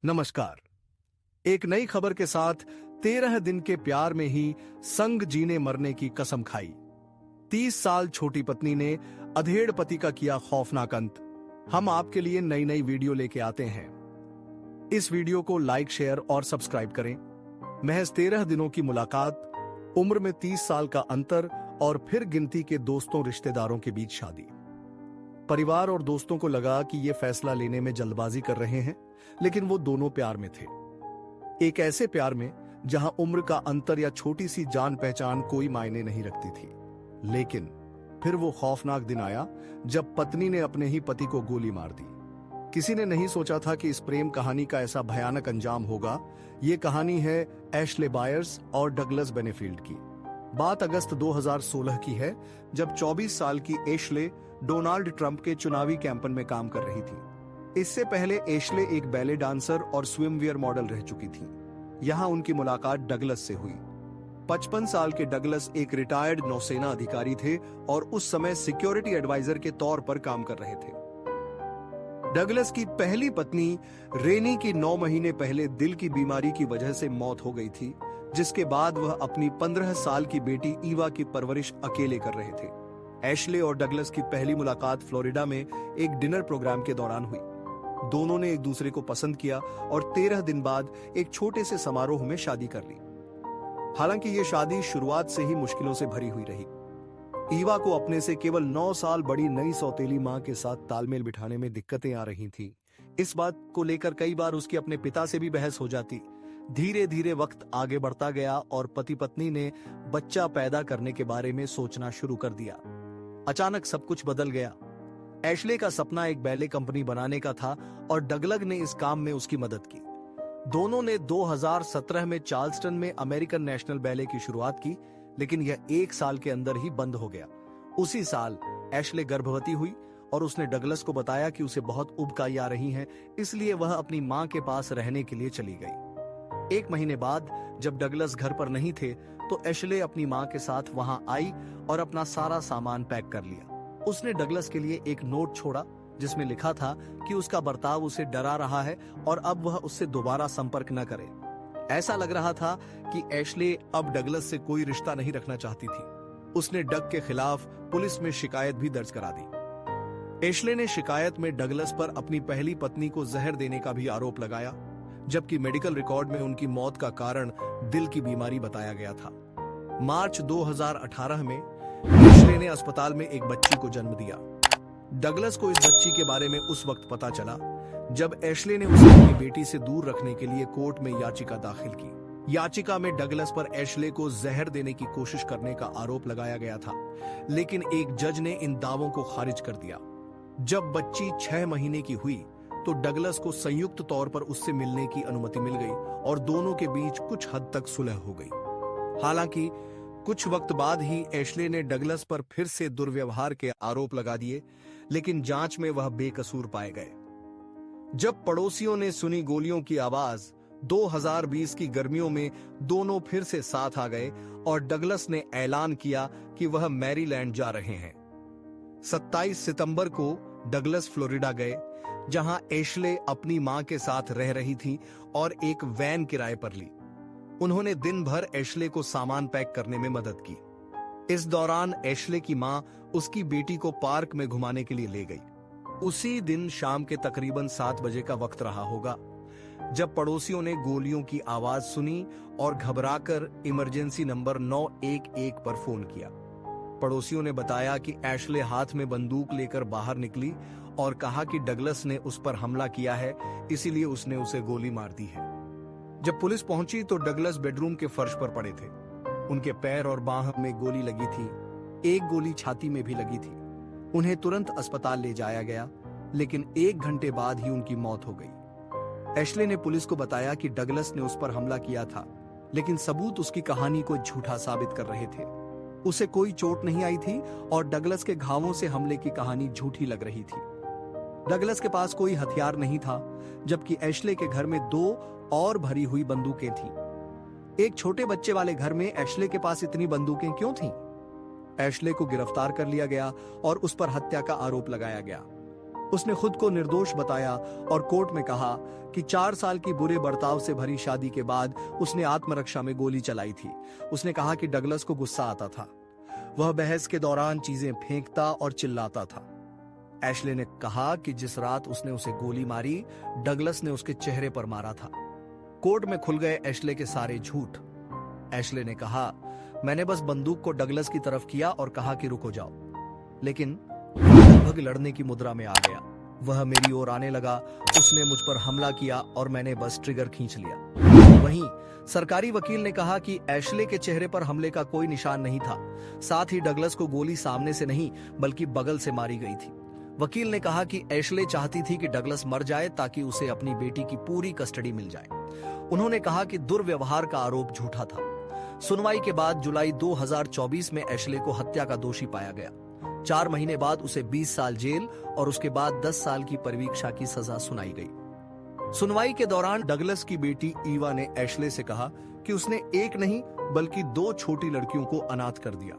नमस्कार। एक नई खबर के साथ 13 दिन के प्यार में ही संग जीने मरने की कसम खाई। 30 साल छोटी पत्नी ने अधेड़ पति का किया खौफनाक अंत। हम आपके लिए नई नई वीडियो लेके आते हैं। इस वीडियो को लाइक, शेयर और सब्सक्राइब करें। महज 13 दिनों की मुलाकात, उम्र में 30 साल का अंतर और फिर गिनती के दोस्तों रिश्तेदारों के बीच शादी। परिवार और दोस्तों को लगा कि ये फैसला लेने में जल्दबाजी कर रहे हैं, लेकिन वो दोनों प्यार में थे। एक ऐसे प्यार में जहां उम्र का अंतर या छोटी सी जान पहचान कोई मायने नहीं रखती थी। लेकिन फिर वो खौफनाक दिन आया जब पत्नी ने अपने ही पति को गोली मार दी। किसी ने नहीं सोचा था कि इस प्रेम कहानी का ऐसा भयानक अंजाम होगा। ये कहानी है एशले बायर्स और डगलस बेनेफील्ड की। बात अगस्त 2016 की है, जब 24 साल की एशले डोनाल्ड ट्रंप के चुनावी कैंपेन में काम कर रही थी। इससे पहले एशले एक बैले डांसर और स्विमवियर मॉडल रह चुकी थी। यहां उनकी मुलाकात डगलस से हुई। 55 साल के डगलस एक रिटायर्ड नौसेना अधिकारी थे और उस समय सिक्योरिटी एडवाइजर के तौर पर काम कर रहे थे। डगलस की पहली पत्नी रेनी की 9 महीने पहले दिल की बीमारी की वजह से मौत हो गई थी, जिसके बाद वह अपनी 15 साल की बेटी ईवा की परवरिश अकेले कर रहे थे। एशले और डगलस की पहली मुलाकात फ्लोरिडा में एक डिनर प्रोग्राम के दौरान हुई। दोनों ने एक दूसरे को पसंद किया और 13 दिन बाद एक छोटे से समारोह में शादी कर ली। हालांकि ये शादी शुरुआत से ही मुश्किलों से भरी हुई रही। ईवा को अपने से केवल 9 साल बड़ी नई सौतेली मां के साथ तालमेल बिठाने में दिक्कतें आ रही थीं। इस बात को लेकर कई बार उसकी अपने पिता से भी बहस हो जाती। धीरे धीरे वक्त आगे बढ़ता गया और पति पत्नी ने बच्चा पैदा करने के बारे में सोचना शुरू कर दिया। अचानक सब कुछ बदल गया। एशले का सपना एक बैले कंपनी बनाने का था और डगलस ने इस काम में उसकी मदद की। दोनों ने 2017 में चार्ल्सटन में अमेरिकन नेशनल बैले की शुरुआत की, लेकिन यह 1 साल के अंदर ही बंद हो गया। उसी साल एशले गर्भवती हुई और उसने डगलस को बताया कि उसे बहुत उबकाई आ रही है, इसलिए वह अपनी मां के पास रहने के लिए चली गई। 1 महीने बाद जब डगलस घर पर नहीं थे तो एशले अपनी मां के साथ वहां आई और अपना सारा सामान पैक कर लिया। उसने डगलस के लिए एक नोट छोड़ा जिसमें लिखा था कि उसका बर्ताव उसे डरा रहा है और अब वह उससे दोबारा संपर्क न करे। ऐसा लग रहा था कि एशले अब डगलस से कोई रिश्ता नहीं रखना चाहती थी। उसने डग के खिलाफ पुलिस में शिकायत भी दर्ज करा दी। एशले ने शिकायत में डगलस पर अपनी पहली पत्नी को जहर देने का भी आरोप लगाया, जबकि मेडिकल रिकॉर्ड में उनकी मौत का कारण दिल की बीमारी बताया गया था। मार्च 2018 में एशले ने अस्पताल में एक बच्ची को जन्म दिया। डगलस को इस बच्ची के बारे में उस वक्त पता चला जब एशले ने उसे अपनी बेटी से दूर रखने के लिए कोर्ट में याचिका दाखिल की। याचिका में डगलस पर एशले को जहर देने की कोशिश करने का आरोप लगाया गया था, लेकिन एक जज ने इन दावों को खारिज कर दिया। जब बच्ची 6 महीने की हुई तो डगलस को संयुक्त तौर पर उससे मिलने की अनुमति मिल गई और दोनों के बीच कुछ हद तक सुलह हो गई। हालांकि कुछ वक्त बाद ही एशले ने डगलस पर फिर से दुर्व्यवहार के आरोप लगा दिए, लेकिन जांच में वह बेकसूर पाए गए। जब पड़ोसियों ने सुनी गोलियों की आवाज, 2020 की गर्मियों में दोनों फिर से साथ आ गए और डगलस ने ऐलान किया कि वह मैरीलैंड जा रहे हैं। 27 सितंबर को डगलस फ्लोरिडा गए, जहां एशले अपनी मां के साथ रह रही थी और एक वैन किराए पर ली। उन्होंने दिन भर एशले को सामान पैक करने में मदद की। इस दौरान एशले की मां उसकी बेटी को पार्क में घुमाने के लिए ले गई। उसी दिन शाम के तकरीबन 7 बजे का वक्त रहा होगा जब पड़ोसियों ने गोलियों की आवाज सुनी और घबराकर इमरजेंसी नंबर 911 पर फोन किया। पड़ोसियों ने बताया कि एशले हाथ में बंदूक लेकर बाहर निकली और कहा कि डगलस ने उस पर हमला किया है, इसीलिए उसने उसे गोली मार दी है। जब पुलिस पहुंची तो डगलस बेडरूम के फर्श पर पड़े थे। उनके पैर और बाह में गोली लगी थी, एक गोली छाती में भी लगी थी। उन्हें तुरंत अस्पताल ले जाया गया, लेकिन 1 घंटे बाद ही उनकी मौत हो गई। एशले ने पुलिस को बताया कि डगलस ने उस पर हमला किया था, लेकिन सबूत उसकी कहानी को झूठा साबित कर रहे थे। उसे कोई चोट नहीं आई थी और डगलस के घावों से हमले की कहानी झूठी लग रही थी। डगलस के पास कोई हथियार नहीं था, जबकि एशले के घर में 2 और भरी हुई बंदूकें थीं। एक छोटे बच्चे वाले घर में एशले के पास इतनी बंदूकें क्यों थीं? एशले को गिरफ्तार कर लिया गया और उस पर हत्या का आरोप लगाया गया। उसने खुद को निर्दोष बताया और कोर्ट में कहा कि 4 साल की बुरे बर्ताव से भरी शादी के बाद उसने आत्मरक्षा में गोली चलाई थी। उसने कहा कि डगलस को गुस्सा आता था। वह बहस के दौरान चीजें फेंकता और चिल्लाता था। एशले ने कहा कि जिस रात उसने उसे गोली मारी, डगलस ने उसके चेहरे पर मारा था। कोर्ट में खुल गए एशले के सारे झूठ। एशले ने कहा, मैंने बस बंदूक को डगलस की तरफ किया और कहा कि रुको जाओ, लेकिन लगभग लड़ने की मुद्रा में आ गया। वह मेरी ओर आने लगा, उसने मुझ पर हमला किया और मैंने बस ट्रिगर खींच लिया। वहीं सरकारी वकील ने कहा कि एशले के चेहरे पर हमले का कोई निशान नहीं था। साथ ही डगलस को गोली सामने से नहीं बल्कि बगल से मारी गई थी। वकील ने कहा कि एशले चाहती थी कि डगलस मर जाए ताकि उसे अपनी बेटी की पूरी कस्टडी मिल जाए। उन्होंने कहा कि दुर्व्यवहार का आरोप झूठा था। सुनवाई के बाद जुलाई 2024 में एशले को हत्या का दोषी पाया गया। 4 महीने बाद उसे 20 साल जेल और उसके बाद 10 साल की परिवीक्षा की सजा सुनाई गई। सुनवाई के दौरान डगलस की बेटी ईवा ने एशले से कहा कि उसने एक नहीं बल्कि 2 छोटी लड़कियों को अनाथ कर दिया।